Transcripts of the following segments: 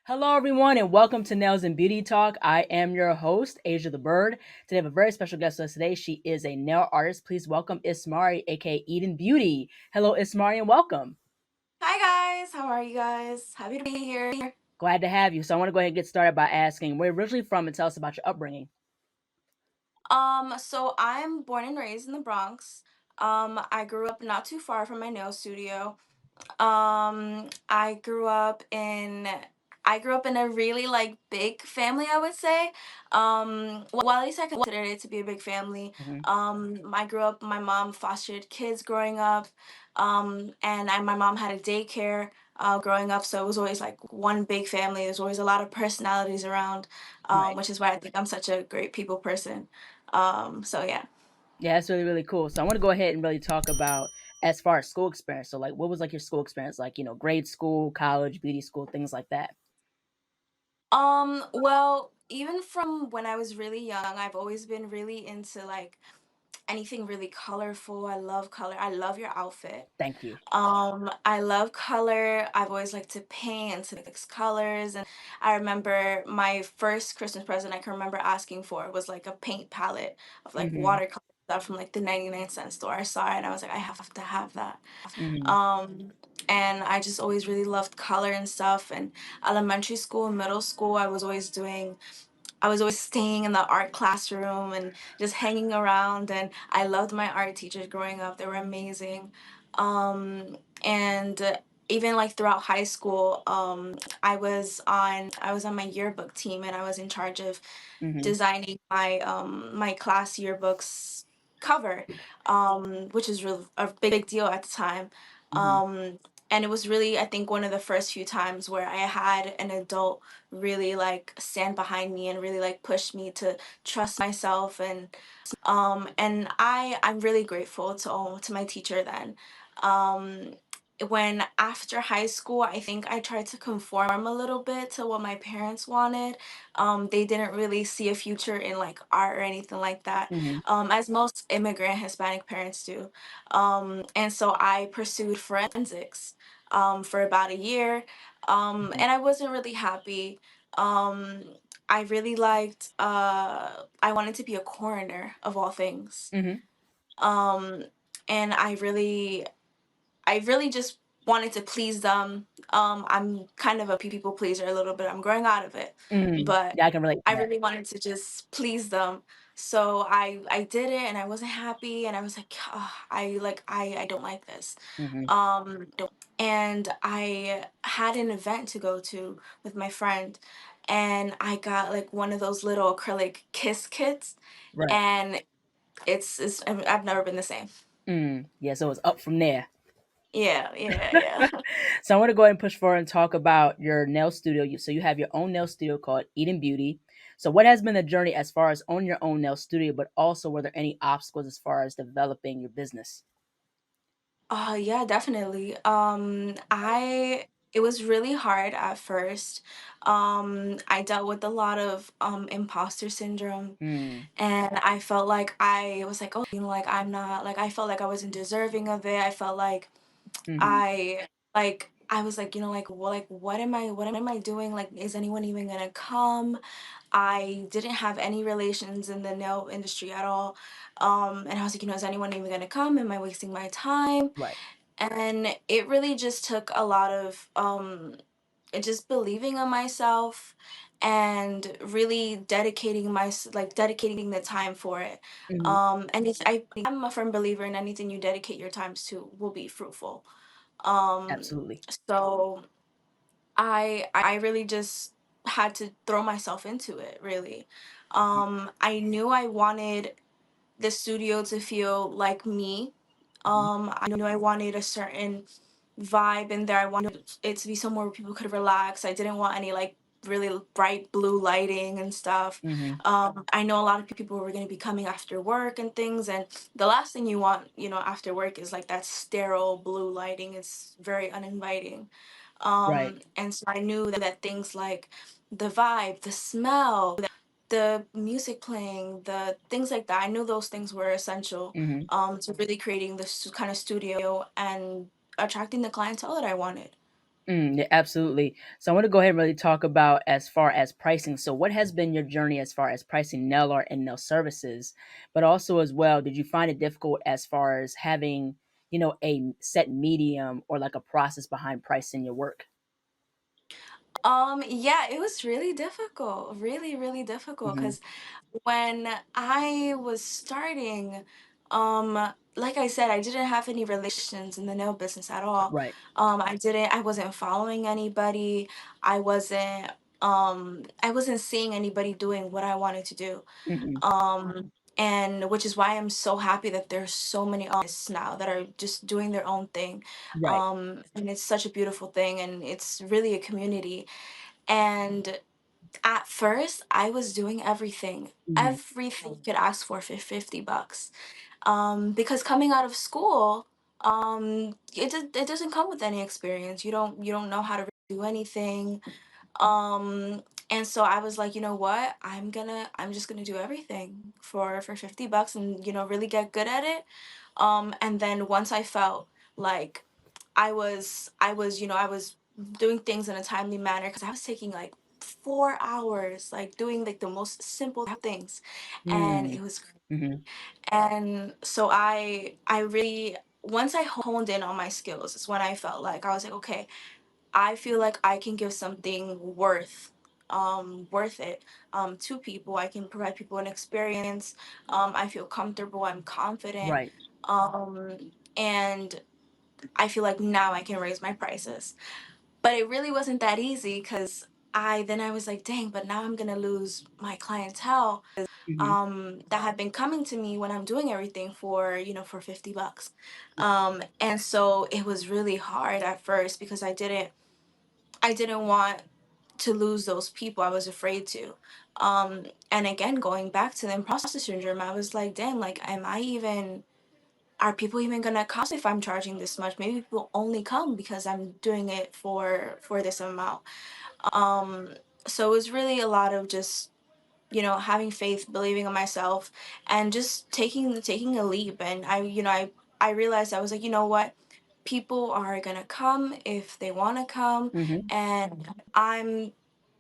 Hello, everyone, and welcome to Nails and Beauty Talk. I am your host, Asia the Bird. Today, I have a very special guest with us today. She is a nail artist. Please welcome Ismari, aka Eden Beauty. Hello, Ismari, and welcome. Hi guys, how are you guys? Happy to be here. Glad to have you. So, I want to go ahead and get started by asking where you're originally from and tell us about your upbringing. So I'm born and raised in the Bronx. I grew up not too far from my nail studio. I grew up in a really like big family, I would say. Well, at least I consider it to be a big family. Hmm. I grew up, my mom fostered kids growing up, my mom had a daycare growing up, so it was always like one big family. There's always a lot of personalities around, Right. which is why I think I'm such a great people person. So yeah. Yeah, that's really, really cool. So, I want to go ahead and really talk about as far as school experience. So, like, what was like your school experience? Like, grade school, college, beauty school, things like that. Well, even from when I was really young, I've always been really into like anything really colorful. I love color. I love your outfit. Thank you. I love color. I've always liked to paint and to mix colors. And I remember my first Christmas present I can remember asking for was like a paint palette of like Hmm. watercolor stuff from like the 99-cent store. I saw it and I was like, I have to have that. Hmm. Um, and I just always really loved color and stuff. And elementary school and middle school, I was always staying in the art classroom and just hanging around. And I loved my art teachers growing up. They were amazing. And Even like throughout high school, I was on my yearbook team and I was in charge of Hmm. designing my class yearbook's cover, which is really a big deal at the time. Hmm. Um, and it was really, I think, one of the first few times where I had an adult really like stand behind me and really like push me to trust myself. And I'm really grateful to my teacher then. Um, when after high school, I think I tried to conform a little bit to what my parents wanted. They didn't really see a future in like art or anything like that, Hmm. as most immigrant Hispanic parents do. And so I pursued forensics for about a year, and I wasn't really happy. Um, I really liked, I wanted to be a coroner of all things. Hmm. Um, and I really just wanted to please them. I'm kind of a people pleaser a little bit. I'm growing out of it, Hmm. but Yeah, I can relate I to that. really wanted to just please them. So I did it, and I wasn't happy, and I was like, "Ugh, I don't like this." Hmm. And I had an event to go to with my friend, and I got like one of those little acrylic kiss kits, Right. and I've never been the same. Yeah, so it's up from there. Yeah, yeah, yeah. So I want to go ahead and push forward and talk about your nail studio. So you have your own nail studio called Eden Beauty. So what has been the journey as far as owning your own nail studio, but also were there any obstacles as far as developing your business? Yeah, definitely. I It was really hard at first. I dealt with a lot of imposter syndrome, Mm. and I felt like I was like, oh, like I'm not like I felt like I wasn't deserving of it. I felt like Hmm. I was like, like what am I doing? Like, is anyone even gonna come? I didn't have any relations in the nail industry at all. And I was like, is anyone even gonna come? Am I wasting my time? Right. And it really just took a lot of just believing in myself and really dedicating the time for it. Hmm. And I'm a firm believer in anything you dedicate your times to will be fruitful. Absolutely. So I really just had to throw myself into it, really. I knew I wanted the studio to feel like me. Hmm. I knew I wanted a certain vibe in there. I wanted it to be somewhere where people could relax. I didn't want any like really bright blue lighting and stuff. Hmm. I know a lot of people were going to be coming after work and things, and the last thing you want, after work is like that sterile blue lighting. It's very uninviting. Right. And so I knew that things like the vibe, the smell, the music playing, the things like that. I knew those things were essential Hmm. to really creating this kind of studio and attracting the clientele that I wanted. Yeah, absolutely. So I want to go ahead and really talk about as far as pricing. So what has been your journey as far as pricing nail art and nail services? But also as well, did you find it difficult as far as having, a set medium or like a process behind pricing your work? Yeah, it was really difficult, really, really difficult. Hmm. Because when I was starting, like I said, I didn't have any relations in the nail business at all. Right. I wasn't following anybody. I wasn't, I wasn't seeing anybody doing what I wanted to do. Hmm. And which is why I'm so happy that there's so many artists now that are just doing their own thing. Right. And it's such a beautiful thing, and it's really a community. And at first, I was doing Hmm. everything you could ask for $50. Because coming out of school, it doesn't come with any experience. You don't know how to do anything. And so I was like, you know what? I'm just gonna do everything for $50 and really get good at it. And then once I felt like I was doing things in a timely manner because I was taking like 4 hours, like doing like the most simple things, and Mm. it was. Hmm. And so I really, once I honed in on my skills, is when I felt like I was like, okay, I feel like I can give something worth it to people. I can provide people an experience. I feel comfortable, I'm confident. Right. And I feel like now I can raise my prices. But it really wasn't that easy because I was like, dang, but now I'm gonna lose my clientele Hmm. that have been coming to me when I'm doing everything for $50. And so it was really hard at first because I didn't want to lose those people. I was afraid to. And again, going back to the imposter syndrome, I was like, damn, like, are people even gonna come if I'm charging this much? Maybe people only come because I'm doing it for this amount. Um, so it was really a lot of just having faith, believing in myself, and just taking a leap. And I realized I was like, you know what, people are gonna come if they want to come, Hmm. and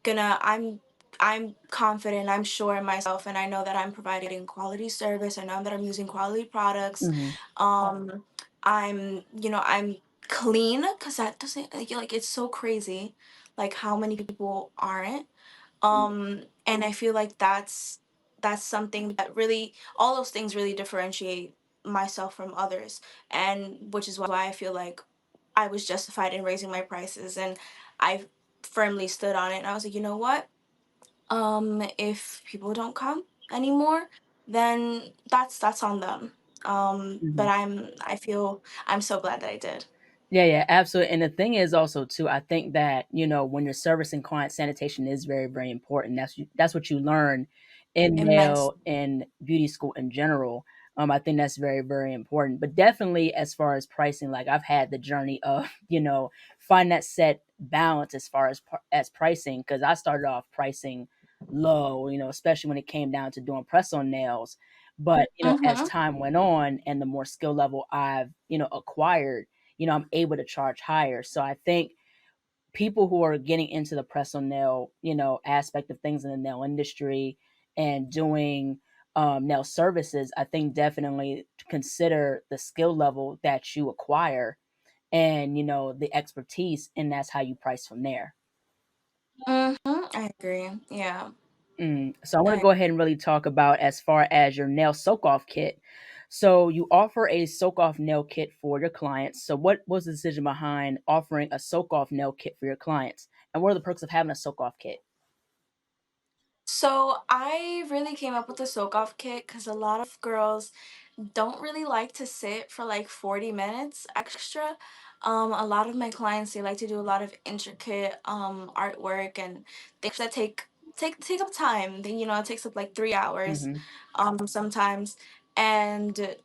gonna i'm I'm confident, I'm sure in myself, and I know that I'm providing quality service. I know that I'm using quality products. Hmm. um I'm clean, because that doesn't, like, it's so crazy like how many people aren't. And I feel like that's something that really, all those things really differentiate myself from others, and which is why I feel like I was justified in raising my prices, and I firmly stood on it. And I was like, you know what? If people don't come anymore, then that's on them. But I feel I'm so glad that I did. Yeah, yeah, absolutely. And the thing is also too, I think that when you're servicing clients, sanitation is very, very important. That's what you learn in Immense. nail and beauty school in general. I think that's very, very important. But definitely, as far as pricing, like I've had the journey of find that set balance as far as pricing, because I started off pricing low, especially when it came down to doing press on nails. But as Mm-hmm. time went on and the more skill level I've acquired, I'm able to charge higher. So I think people who are getting into the press on nail, aspect of things in the nail industry and doing nail services, I think definitely consider the skill level that you acquire and, the expertise, and that's how you price from there. Mm-hmm. I agree. Yeah. So I want to go ahead and really talk about as far as your nail soak off kit. So you offer a soak off nail kit for your clients. So what was the decision behind offering a soak off nail kit for your clients? And what are the perks of having a soak off kit? So I really came up with the soak off kit because a lot of girls don't really like to sit for like 40 minutes extra. A lot of my clients, they like to do a lot of intricate artwork and things that take up time. It takes up like 3 hours Hmm. sometimes. And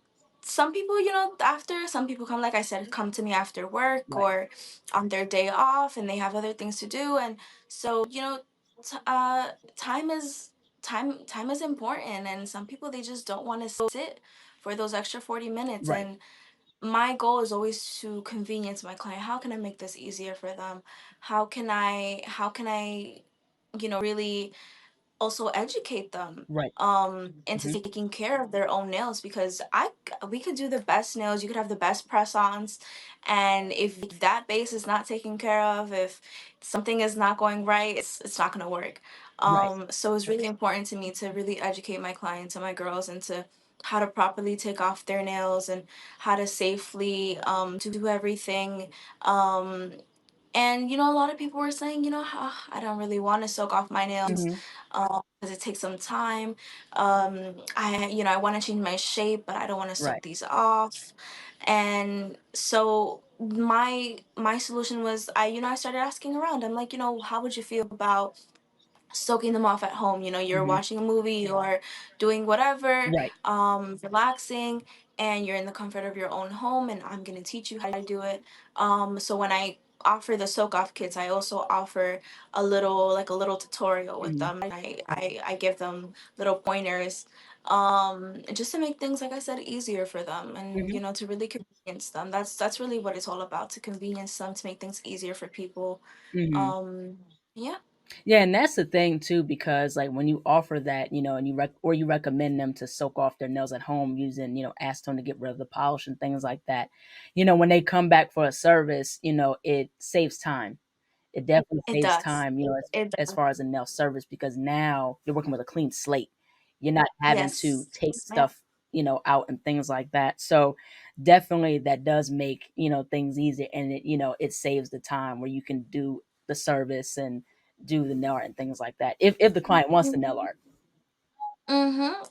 some people, after some people come, like I said, come to me after work Right. or on their day off, and they have other things to do. And so, time is time is important, and some people, they just don't want to sit for those extra 40 minutes. Right. my goal is always to convenience my client. How can I make this easier for them? How can I really also educate them Right. into Mhm. taking care of their own nails, because we could do the best nails, you could have the best press-ons, and if that base is not taken care of, if something is not going right, it's not going to work. Right. So it's really important to me to really educate my clients and my girls into how to properly take off their nails and how to safely do everything. And a lot of people were saying, I don't really want to soak off my nails Mhm. because it takes some time. I want to change my shape, but I don't want to Right. soak these off. And so my solution was, I started asking around. I'm like, how would you feel about soaking them off at home? You're Mhm. watching a movie or doing whatever, Right. relaxing, and you're in the comfort of your own home, and I'm going to teach you how to do it. So when I offer the soak off kits, I also offer a little tutorial with Mhm. them, and I give them little pointers, just to make things, like I said, easier for them, and Mhm. to really convenience them. That's really what it's all about, to convenience them, to make things easier for people. Mhm. um yeah. Yeah, and that's the thing too, because like when you offer that, and you recommend them to soak off their nails at home using, acetone to get rid of the polish and things like that. When they come back for a service, it saves time. It definitely It saves does. time, It as does. far as a nail service because now you're working with a clean slate. You're not having to Yes. take Yes, ma'am. stuff, out and things like that. So definitely that does make, things easier and it saves the time where you can do the service and do the nail art and things like that. If the client wants the nail art. Mm-hmm.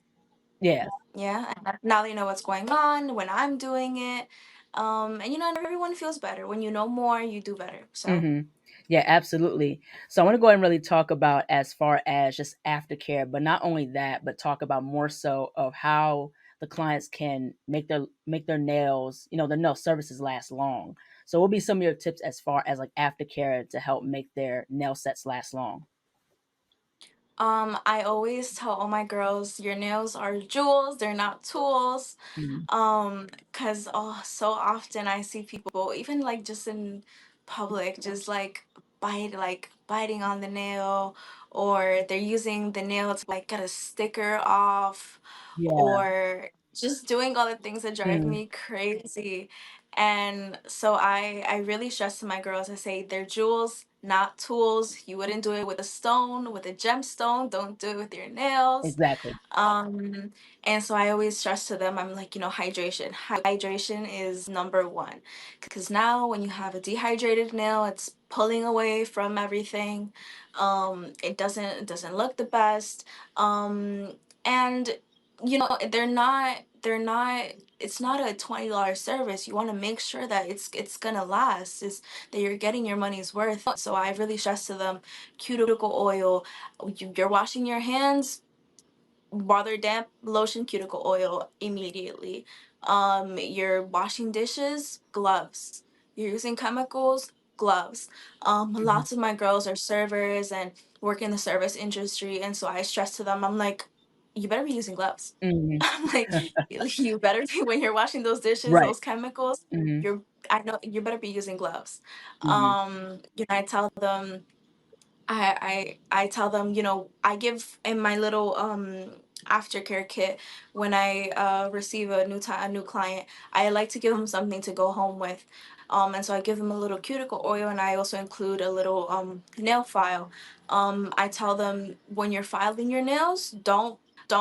Yeah. Yeah. And now they know what's going on when I'm doing it. And everyone feels better. When you know more, you do better. So, Mhm. Yeah, absolutely. So I wanna go ahead and really talk about as far as just aftercare, but not only that, but talk about more so of how the clients can make their nails, their nail services last long. So what would be some of your tips as far as, like, aftercare to help make their nail sets last long? I always tell all my girls, your nails are jewels, they're not tools. Mhm. Cause so often I see people, even like just in public, just like biting on the nail, or they're using the nail to like get a sticker off, Yeah. or just doing all the things that drive Mhm. me crazy. And so I really stress to my girls, I say they're jewels, not tools. You wouldn't do it with a stone, with a gemstone. Don't do it with your nails. Exactly. um and so I always stress to them, I'm like, hydration is number one, because now when you have a dehydrated nail, it's pulling away from everything. It doesn't look the best. And they're not it's not a $20 service. You want to make sure that it's gonna last, is that you're getting your money's worth. So I really stress to them, cuticle oil. You're washing your hands while they're damp, lotion cuticle oil immediately. You're washing dishes, gloves. You're using chemicals, gloves. Mhm. Lots of my girls are servers and work in the service industry, and so I stress to them, I'm like, you better be using gloves. Mhm. I'm like, you better be, when you're washing those dishes, Right. those chemicals, Mhm. I know you better be using gloves. Mhm. I tell them, I tell them, I give in my little aftercare kit, when I receive a new client, I like to give them something to go home with. And so I give them a little cuticle oil, and I also include a little nail file. I tell them, when you're filing your nails, don't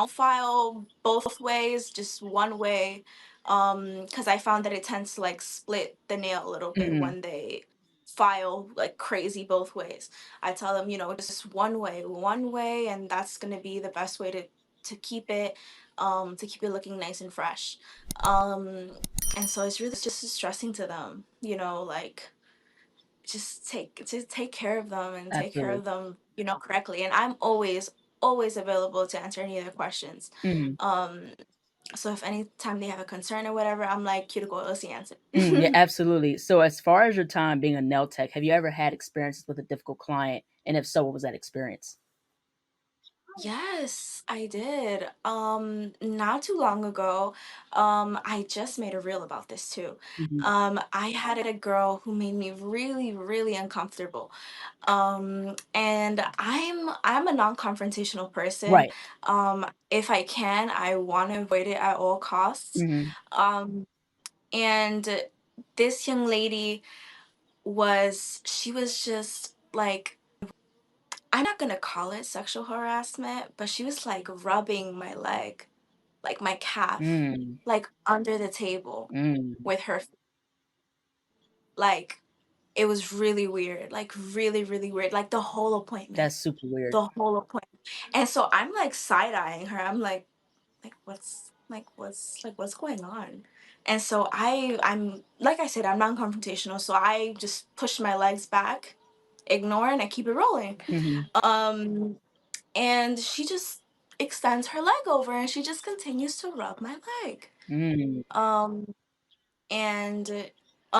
file both ways, just one way. Because I found that it tends to like split the nail a little bit Mhm. when they file like crazy both ways. I tell them, just one way, and that's gonna be the best way to keep it looking nice and fresh. Um, and so it's really just stressing to them, like, just take care of them, and take care Absolutely. of them, correctly. And I'm always available to answer any of their questions. Mhm. Um, so if any time they have a concern or whatever, I'm like, cuticle is the answer. Yeah, absolutely. So as far as your time being a nail tech, have you ever had experiences with a difficult client? And if so, what was that experience? Yes, I did. Not too long ago, I just made a reel about this too. Mhm. I had a girl who made me really, really uncomfortable. And I'm a non-confrontational person. Right. If I can, I want to avoid it at all costs. Mhm. Um, and this young lady she was just like, I'm not gonna call it sexual harassment, but she was like rubbing my leg, like my calf, Mm. like under the table Mm. with her, like, it was really weird, like really, really weird, like the whole appointment, That's super weird. the whole appointment. And so I'm like side eyeing her. I'm like what's going on? And so I'm like I said, I'm non-confrontational, so I just push my legs back, ignore, and I keep it rolling. Mhm. And she just extends her leg over and she just continues to rub my leg. Mm. Um, and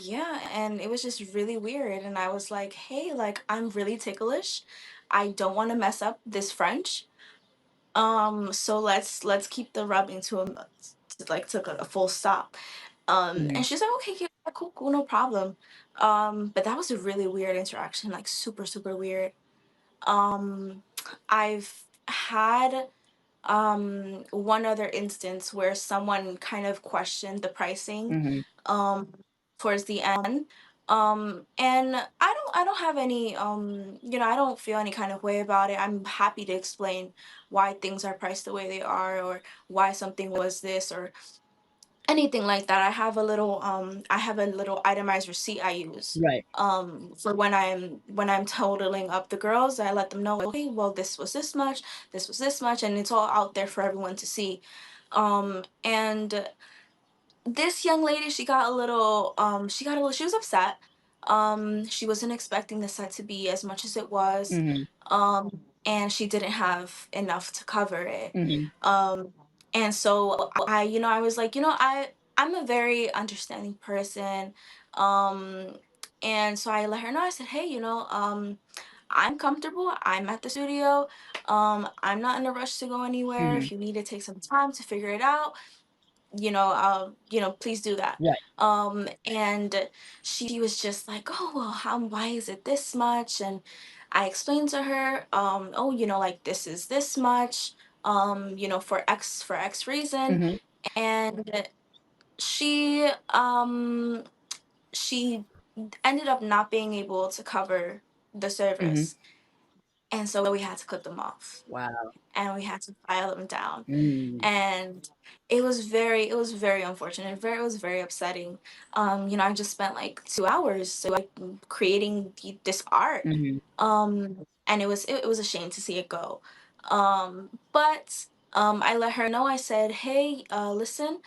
yeah, and it was just really weird. And I was like, hey, like, I'm really ticklish. I don't want to mess up this French. So let's keep the rubbing to a full stop. And Mhm. she's like, okay, yeah, cool, cool, no problem. But that was a really weird interaction, like super, super weird. Um, I've had one other instance where someone kind of questioned the pricing Mhm. um towards the end. And I don't have any I don't feel any kind of way about it. I'm happy to explain why things are priced the way they are, or why something was this or anything like that. I have a little itemized receipt I use Right. for when I'm totaling up the girls. I let them know, okay, well, this was this much, this was this much, and it's all out there for everyone to see. And this young lady, she was upset. She wasn't expecting the set to be as much as it was. Mhm. And she didn't have enough to cover it. Mhm. And so I was like, I'm a very understanding person. Um, and so I let her know. I said, hey, I'm comfortable. I'm at the studio. I'm not in a rush to go anywhere. Mhm. If you need to take some time to figure it out, please do that. Right. And she was just like, oh, well, why is it this much? And I explained to her, oh, like, this is this much, for X reason. Mhm. And she ended up not being able to cover the Mhm. service. And so we had to cut them off Wow. and we had to file them down. Mm. And it was very unfortunate. It was very upsetting. I just spent like 2 hours like creating this art. Mhm. And it was a shame to see it go. But I let her know. I said, hey, listen,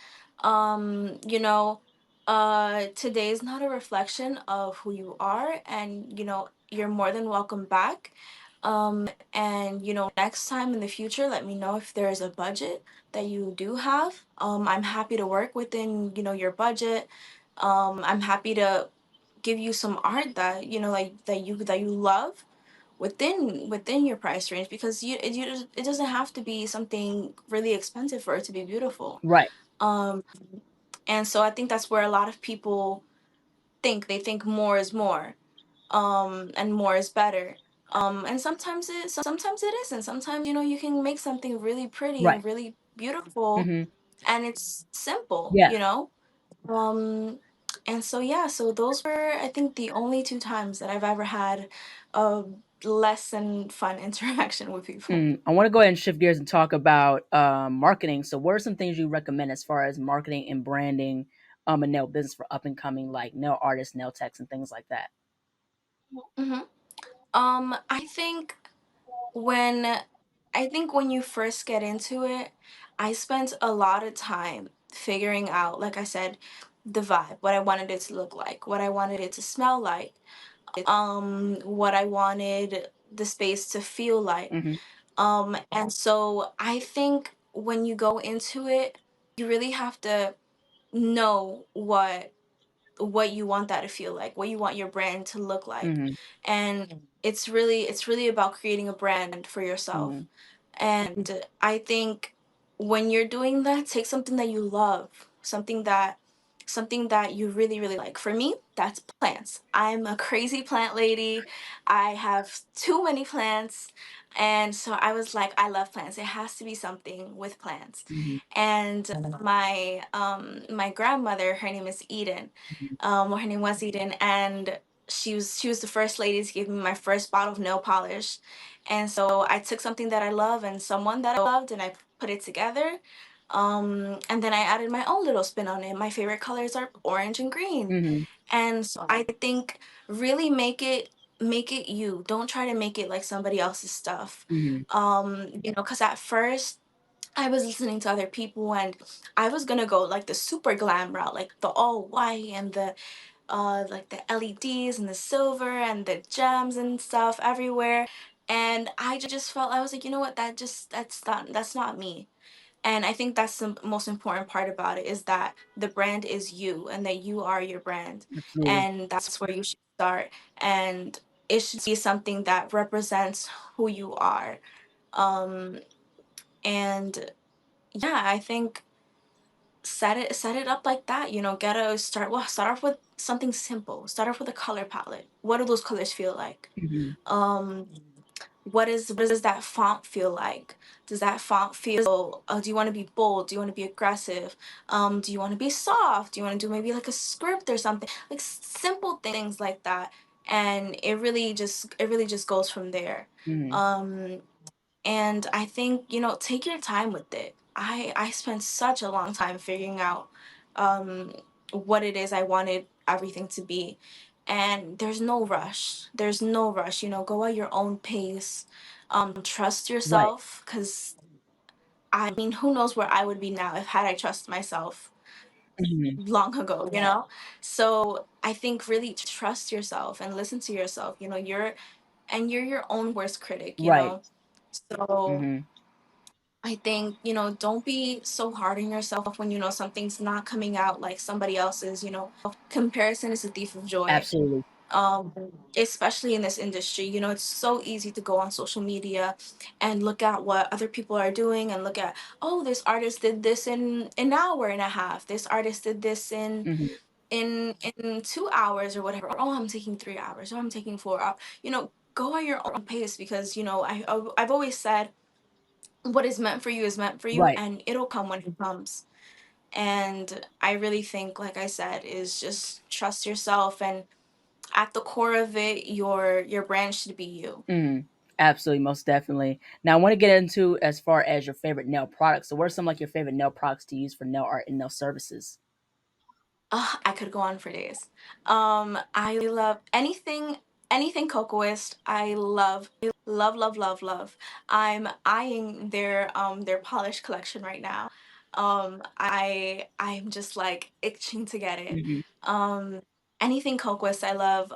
today's not a reflection of who you are, and you're more than welcome back. And next time in the future, let me know if there is a budget that you do have. I'm happy to work within your budget. I'm happy to give you some art that like that you love within your price range, because it doesn't have to be something really expensive for it to be beautiful. Right. um and so I think that's where a lot of people think more is more, and more is better. And sometimes it isn't. Sometimes you can make something really pretty Right. and really beautiful, Mhm. and it's simple, Yeah. um and so yeah, so those were, I think, the only two times that I've ever had a less than fun interaction with people. I want to go ahead and shift gears and talk about marketing. So, what are some things you recommend as far as marketing and branding a nail business for up and coming like nail artists, nail techs, and things like that? hmm I think when you first get into it, I spent a lot of time figuring out, like I said, the vibe, what I wanted it to look like, what I wanted it to smell like, what I wanted the space to feel like. Mhm. And so I think when you go into it, you really have to know what you want that to feel like, what you want your brand to look like. Mhm. And it's really about creating a brand for yourself. Mhm. And I think when you're doing that, take something that you love, something that you really, really like. For me, that's plants. I'm a crazy plant lady. I have too many plants. And so I was like, I love plants. It has to be something with plants. Mhm. And my grandmother, her name is Eden. Mhm. Well, her name was Eden, and she was the first lady to give me my first bottle of nail polish. And so I took something that I love and someone that I loved, and I put it together. And then I added my own little spin on it. My favorite colors are orange and green. Mhm. And so I think really make it you. Don't try to make it like somebody else's stuff. Mhm. Because at first I was listening to other people, and I was gonna go like the super glam route, like the all white and the like the LEDs and the silver and the gems and stuff everywhere. And I just felt, I was like, you know what, that's not me. And I think that's the most important part about it, is that the brand is you and that you are your brand. Absolutely. And that's where you should start. And it should be something that represents who you are. Um and yeah, I think set it up like that. Get a start off with something simple. Start off with a color palette. What do those colors feel like? Mhm. um what does that font feel like? Does that font feel, do you want to be bold? Do you want to be aggressive? Do you want to be soft? Do you want to do maybe like a script or something, like simple things like that? And it really just goes from there. Mhm. um and I think, take your time with it. I spent such a long time figuring out um what it is I wanted everything to be. And there's no rush. Go at your own pace. Trust Right. yourself, because I mean, who knows where I would be now if had I trusted myself Mhm. long ago. So I think really trust yourself and listen to yourself. You're your own worst critic. Right. So Mhm. I think, don't be so hard on yourself when something's not coming out like somebody else's. Comparison is a thief of joy. Absolutely. Um, Especially in this industry, it's so easy to go on social media and look at what other people are doing, and look at, oh, this artist did this in an hour and a half. This artist did this in Mhm. in 2 hours or whatever. Oh, I'm taking 3 hours. Oh, I'm taking 4 hours. Go at your own pace, because I've always said, what is meant for you is meant for you, Right. and it'll come when it comes. And I really think, like I said, is just trust yourself, and at the core of it, your brand should be you. Mhm. Absolutely, most definitely. Now, I want to get into as far as your favorite nail products. So, what are some like your favorite nail products to use for nail art and nail services? I could go on for days. I love anything cocoist. I love, love, love, love. I'm eyeing their polish collection right now. I'm just like itching to get it. Mhm. Um, Anything cocoist I love.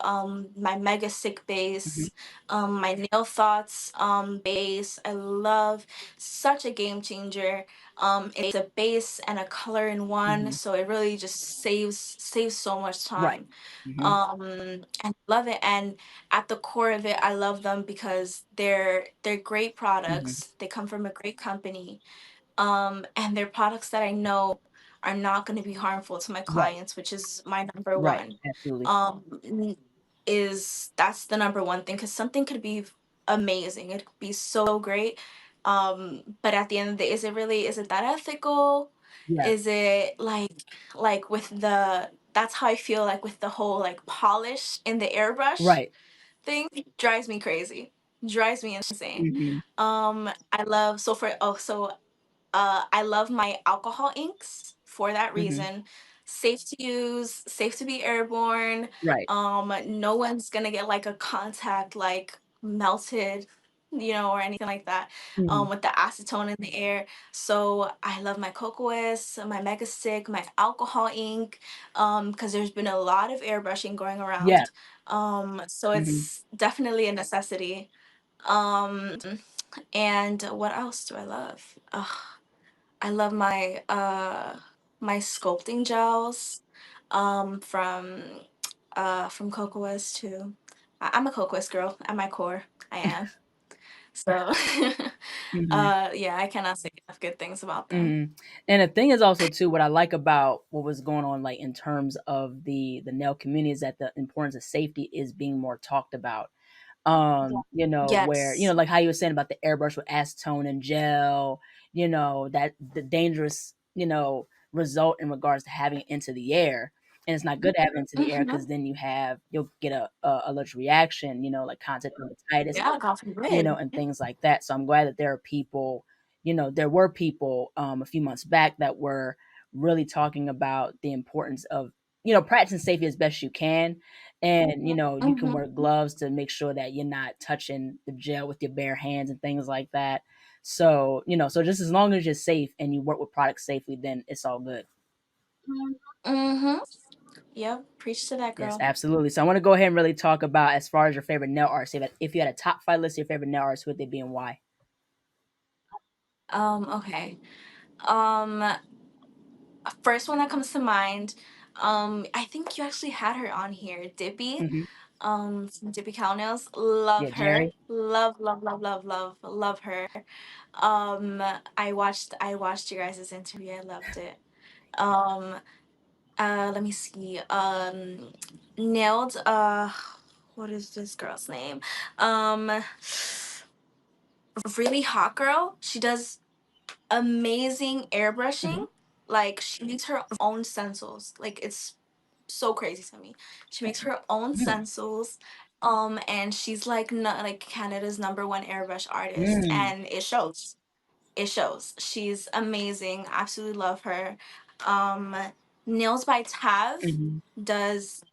My Mega Stick Mhm. base, my Nail Thoughts base. I love, such a game changer. It's a base and a color in one, Mhm. so it really just saves so much Right. time. Mhm. And love it. And at the core of it, I love them because they're great Mhm. products. They come from a great company. And they're products that I know are not going to be harmful to my Right. clients, which is my number Right. one. Absolutely. That's the number one thing, because something could be amazing. It could be so great. But at the end of the day, is it that ethical? Yeah. Is it like with the that's how I feel like with the whole like polish in the airbrush Right. thing. Drives me crazy. Drives me insane. Mhm. I love so for oh so I love my alcohol inks for that Mhm. reason. Safe to use, safe to be airborne. Right. No one's gonna get like a contact like melted, or anything like that. Mhm. With the acetone in the air. So I love my Cocoas, my Mega Stick, my alcohol ink, because there's been a lot of airbrushing going Yeah. around. So Mhm. it's definitely a necessity. Um, and what else do I love? I love my sculpting gels from Cocoas too. I'm a Cocoas girl at my core. I am. So Mhm. Yeah, I cannot say enough good things about them. Mhm. And the thing is also too, what I like about what was going on, like, in terms of the nail community is that the importance of safety is being more talked about. Where, Yes. like how you were saying about the airbrush with acetone and gel, that the dangerous, result in regards to having it into the air. And it's not good to have it into the air Hmm. because then you'll get a allergic reaction, like contact dermatitis, Yeah, God forbid. and things like that. So I'm glad that there are people, there were people a few months back that were really talking about the importance of, practicing safety as best you can. And, you can Hmm. wear gloves to make sure that you're not touching the gel with your bare hands and things like that. So, so just as long as you're safe and you work with products safely, then it's all good. Hmm. Yep, preach to that Yes, girl. absolutely. So I want to go ahead and really talk about as far as your favorite nail artist. If you had a top five list of your favorite nail artists, who would they be and why? Okay. Um, First one that comes to mind, I think you actually had her on here, Dippy. Hmm. From Dippy Cow Nails. Yeah, Love her. Jerry. Love, love, love, love, love, love her. I watched your guys' interview. I loved it. Um, Let me see. Nailed. What is this girl's name? Um, Really hot girl. She does amazing Hmm. airbrushing. Like she makes her own stencils. Like it's so crazy to me. She makes her own Mm. stencils. And she's like not like Canada's number one airbrush artist, Mm. and it shows. It shows. She's amazing. Absolutely love her. Um, Nails by Tav Mhm. does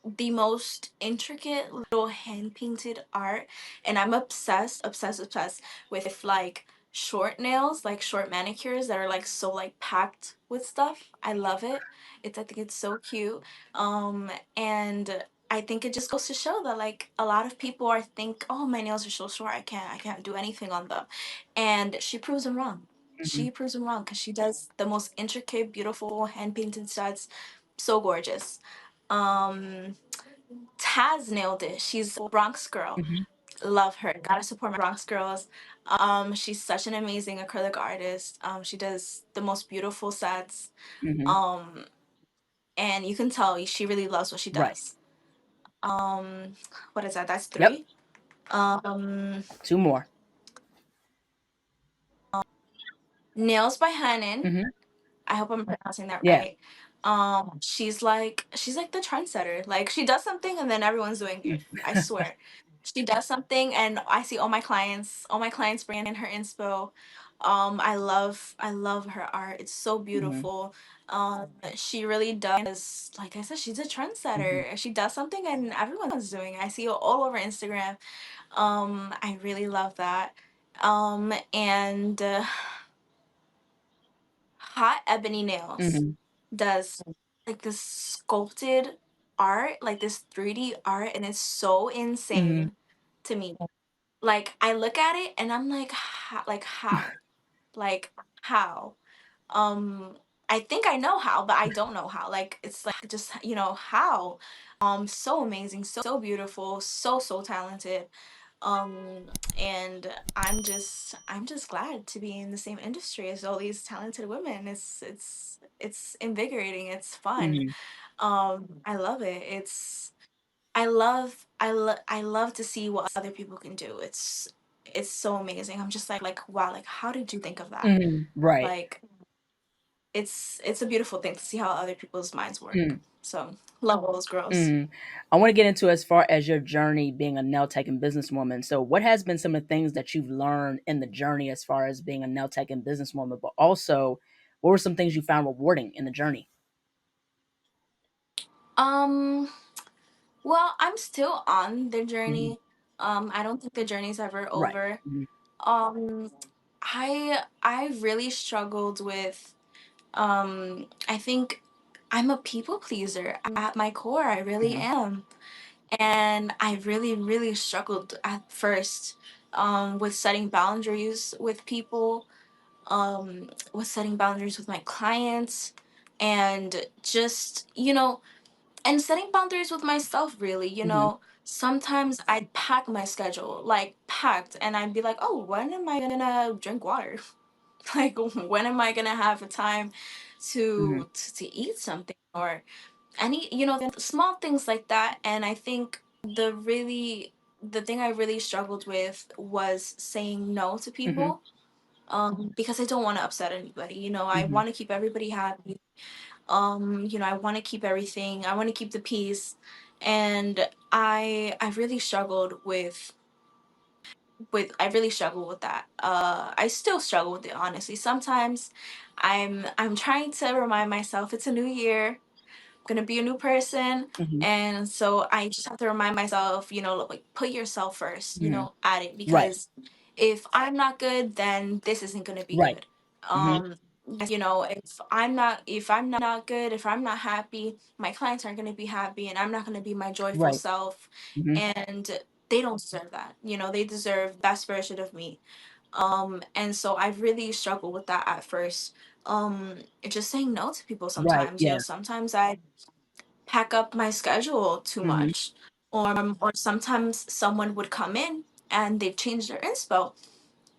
the most intricate little hand painted art, and I'm obsessed, obsessed, obsessed with like short nails, like short manicures that are like so like packed with stuff. I love it. I think it's so cute. And I think it just goes to show that like a lot of people are think, oh, my nails are so short, I can't do anything on them, and she proves them wrong. Mhm. She proves them wrong because she does the most intricate, beautiful hand painted studs, so gorgeous. Um, Taz nailed it. She's a Bronx girl. Mhm. Love her. Gotta support my Bronx girls. She's such an amazing acrylic artist. She does the most beautiful sets. Mhm. Um, and you can tell she really loves what she Right. does. Um, what is that? That's Yep. three. Um, Two more. Nails by Hanan. Mhm. I hope I'm pronouncing that Yeah. right. She's like the trendsetter. Like she does something and then everyone's doing it. I swear. She does something and I see all my clients bring in her inspo. I love her art. It's so Mhm. beautiful. She really does, like I said, she's a Mhm. trendsetter. She does something and everyone's doing it. I see it all over Instagram. I really love that. And Hot Ebony Nails Mhm. does like this sculpted art, like this 3D art, and it's so Mhm. insane to me. Like I look at it and I'm like, how? Like how? Um, I think I know how, but I don't know how. Like it's like just how. So amazing, so beautiful, so talented. And I'm just glad to be in the same industry as all these talented women. It's invigorating. It's fun. Mhm. I love it. I love to see what other people can do. It's so amazing. I'm just like wow, like how did you think of that? Mhm. Right. Like it's a beautiful thing to see how other people's minds work. Mm. So love all those girls. Mhm. I wanna get into as far as your journey being a nail tech and businesswoman. So what has been some of the things that you've learned in the journey as far as being a nail tech and businesswoman, but also, what were some things you found rewarding in the journey? Um, well, I'm still on the Mhm. journey. I don't think the journey's ever Right. over. Mhm. Um, I really struggled with I think I'm a people pleaser at my core. I really Mhm. am. And I really, really struggled at first with setting boundaries with people, with setting boundaries with my clients, and just, and setting boundaries with myself, really, Mhm. sometimes I'd pack my schedule, like packed, and I'd be like, oh, when am I gonna drink water? Like, when am I gonna have a time Mhm. to eat something, or any, small things like that. And I think the thing I really struggled with was saying no to Mhm. people, because I don't want to upset anybody. I Mhm. want to keep everybody happy. I want to keep everything. I want to keep the peace. And I really struggled with I really struggle with that. I still struggle with it, honestly. Sometimes I'm trying to remind myself it's a new year, gonna be a new person. Mhm. And so I just have to remind myself, like, put yourself first, Mhm. at it, Right. because if I'm not good, then this isn't gonna be Right. good. Mhm. If I'm not good, if I'm not happy, my clients aren't gonna be happy, and I'm not gonna be my joyful Right. self. Mhm. And they don't deserve that. They deserve the best version of me. And so I really struggle with that at first. Just saying no to people Right. sometimes. Yeah. Sometimes I pack up my schedule too Mhm. much. Or sometimes someone would come in and they've changed their inspo.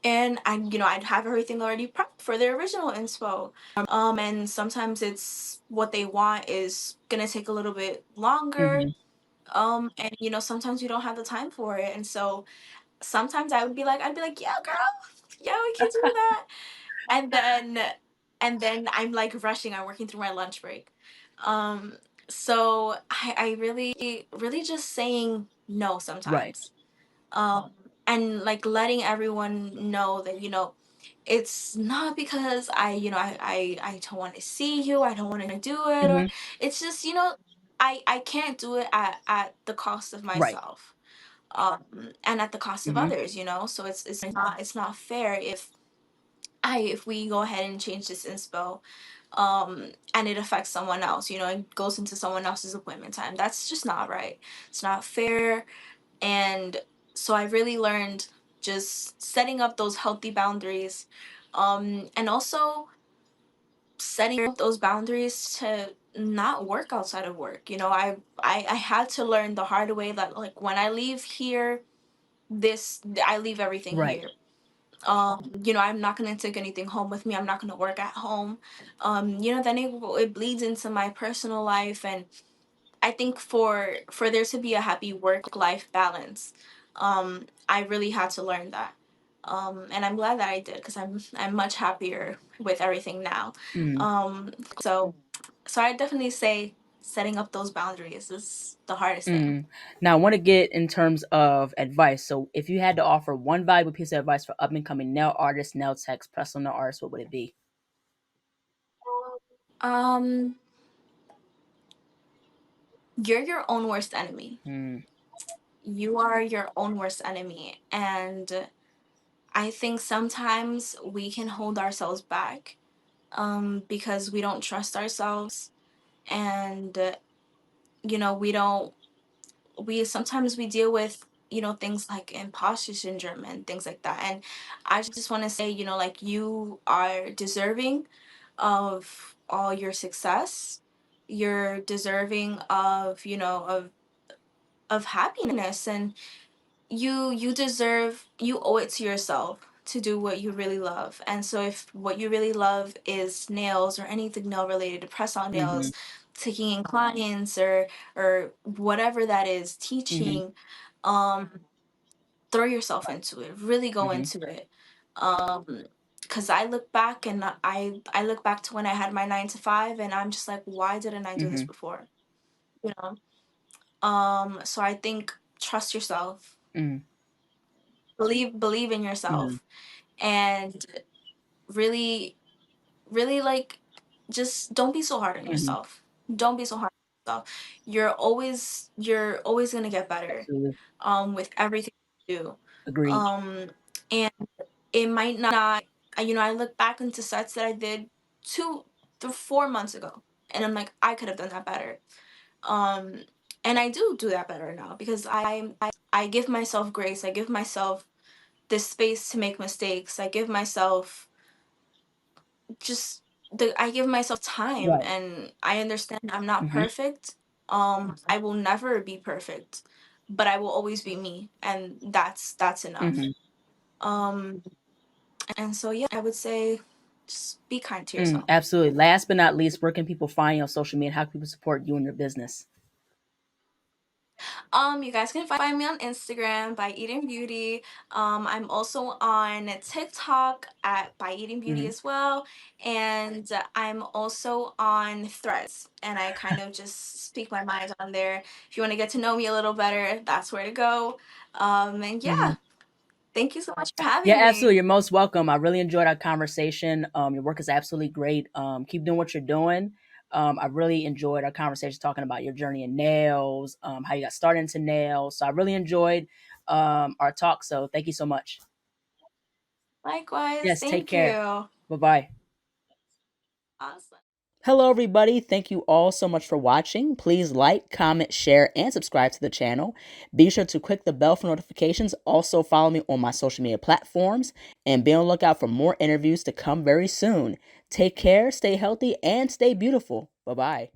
And I'd have everything already prepped for their original inspo. And sometimes it's what they want is gonna take a little bit longer. Mhm. And sometimes you don't have the time for it. And so sometimes I'd be like, yeah, girl, yeah, we can do that. And then I'm like rushing, I'm working through my lunch break. Um, so I really just saying no Right. sometimes. And like letting everyone know that, it's not because I don't want to see you, I don't want to do it, or Mhm. it's just, I can't do it at the cost of Right. myself. And at the cost of Mhm. others, so it's not fair if we go ahead and change this inspo, and it affects someone else, it goes into someone else's appointment time. That's just not right. It's not fair. And so I really learned just setting up those healthy boundaries, and also setting up those boundaries to not work outside of work. I had to learn the hard way that, like, when I leave here, this I leave everything Right. here. I'm not gonna take anything home with me. I'm not gonna work at home. Then it bleeds into my personal life. And I think for there to be a happy work life balance, I really had to learn that. And I'm glad that I did, because I'm much happier with everything now. Mhm. So I definitely say setting up those boundaries is the hardest thing. Mm. Now, I want to get in terms of advice. So, if you had to offer one valuable piece of advice for up and coming nail artists, nail techs, press-on nail artists, what would it be? Um, you're your own worst enemy. Mm. You are your own worst enemy. And I think sometimes we can hold ourselves back, because we don't trust ourselves. And we don't we sometimes we deal with, things like imposter syndrome and things like that. And I just want to say, like, you are deserving of all your success. You're deserving of, of happiness. And you owe it to yourself to do what you really love. And so if what you really love is nails or anything nail related, to press on Mhm. nails, taking in clients, or whatever that is, Mhm. teaching, throw yourself into it, really go Mhm. into it. um because I look back, and I look back to when I had my 9 to 5, and I'm just like, why didn't I do this Mhm. before? you know so I think trust yourself, Mhm. believe in Mhm. yourself, and really, really, like, just don't be so hard on Mhm. yourself. Don't be so hard on yourself. You're always gonna get better, Absolutely. with everything you do. Agreed. And it might not, I look back into sets that I did 2 to 4 months ago, and I'm like, I could have done that better. um and I do that better now, because I give myself grace. I give myself this space to make mistakes. I give myself just I give myself time, Right. and I understand I'm not Mhm. perfect. I will never be perfect, but I will always be me, and that's enough. Hmm. Um, and so yeah, I would say just be kind to yourself. Absolutely. Last but not least, where can people find you on social media? How can people support you and your business? You guys can find me on Instagram by Eating Beauty. I'm also on TikTok at by Eating Beauty Hmm. as well, and I'm also on Threads, and I kind of just speak my mind on there. If you want to get to know me a little better, that's where to go. And Hmm. yeah, thank you so much for Yeah, having absolutely. me. You're most welcome. I really enjoyed our conversation. Your work is absolutely great. Keep doing what you're doing. I really enjoyed our conversation talking about your journey in nails, how you got started into nails. So I really enjoyed our talk. So thank you so much. Likewise, Yes, take thank care. you. Bye bye. Awesome. Hello, everybody. Thank you all so much for watching. Please like, comment, share, and subscribe to the channel. Be sure to click the bell for notifications. Also, follow me on my social media platforms and be on the lookout for more interviews to come very soon. Take care, stay healthy, and stay beautiful. Bye bye.